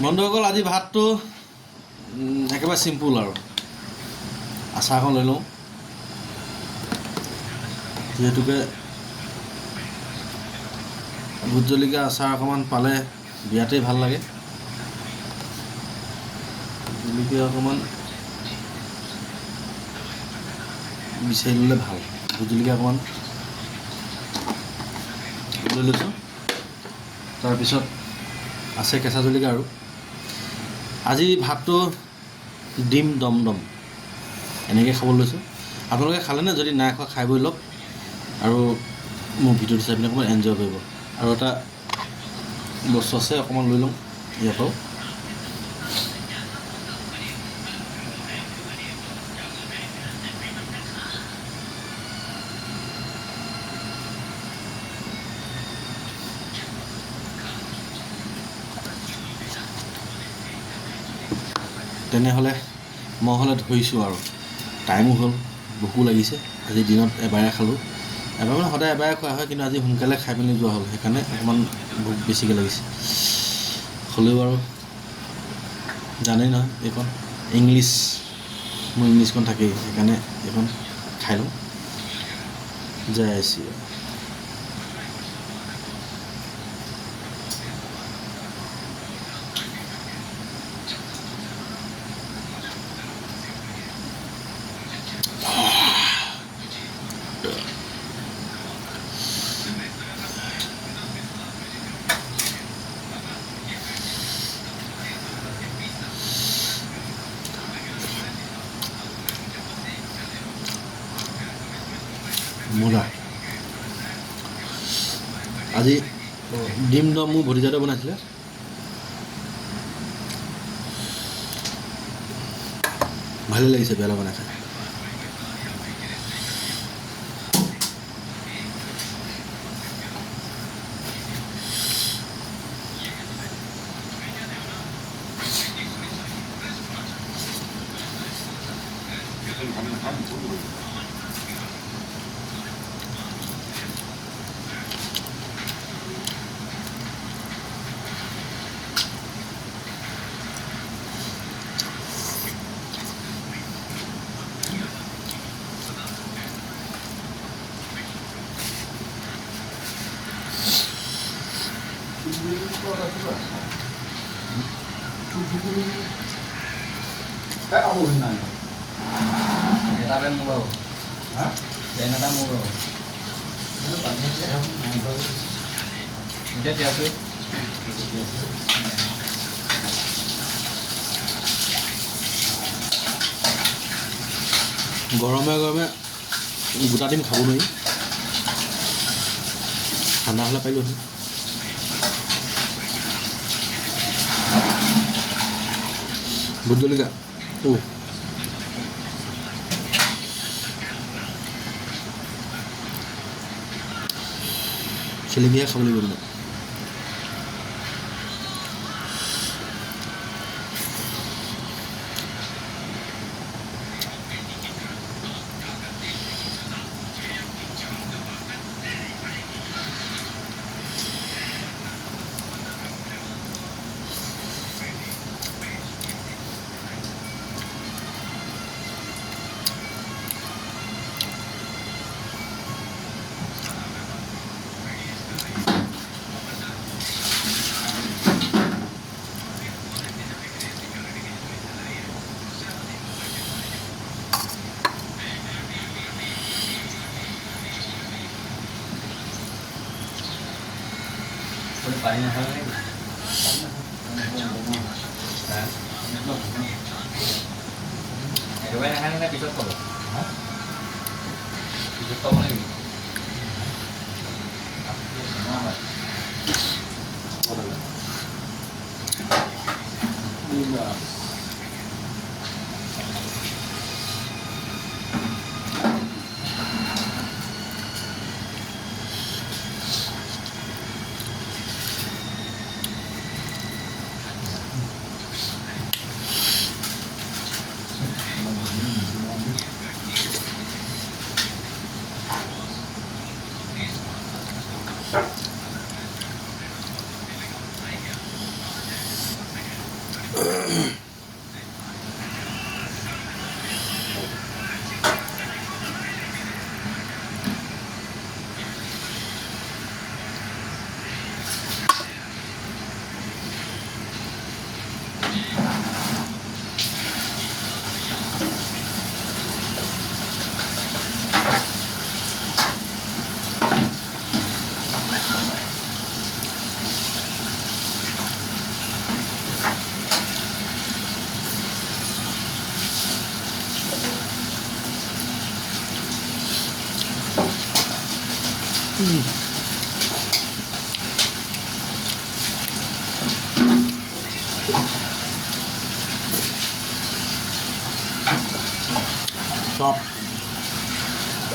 বন্ধুসকল আজি ভাতটো একেবাৰে চিম্পুল আৰু আচাৰখন লৈ লওঁ যিহেতুকে ভোট জলকীয়া আচাৰ অকণমান পালে বিয়াতেই ভাল লাগে জলকীয়া অকণমান বিচাৰি ল'লে ভাল ভোট জলকীয়া অকণমান লৈ লৈছোঁ তাৰপিছত আছে কেঁচা জলকীয়া আৰু আজি ভাতটো ডিম দম এনেকৈ খাবলৈ লৈছোঁ আপোনালোকে খালেনে যদি নাই খোৱা খাই বৈ লওক আৰু মোৰ ভিডিঅ'টো চাই পিনে অকণমান এনজয় কৰিব আৰু এটা বস্তু আছে অকণমান লৈ লওঁ ইয়াতো তেনেহ'লে মই হ'লে ধৰিছোঁ আৰু টাইমো হ'ল ভোকো লাগিছে আজি দিনত এবাৰে খালোঁ এবাৰ মানে সদায় এবাৰে খোৱা হয় কিন্তু আজি সোনকালে খাই পিনি যোৱা হ'ল সেইকাৰণে অকণমান ভোক বেছিকৈ লাগিছে হ'লেও আৰু জানেই নহয় এইখন ইংলিছ মোৰ ইংলিছখন থাকেই সেইকাৰণে এইখন খাই লওঁ যাই আছি মজা আজি ডিম দম মোৰ ভতিজাটোৱে বনাইছিলে ভালেই লাগিছে বেয়া লগা নাই খাই গৰমে গৰমে গোটা ডিম খাব নোৱাৰি ঠাণ্ডা হ'লে পাৰিলোঁ ভোট জলকীয়া চেলেকিহে খাব লাগিব মানে পানী নাখালে নেকি একেবাৰে নাখালে নে পিছত খাব পিছত খাব নেকি চপ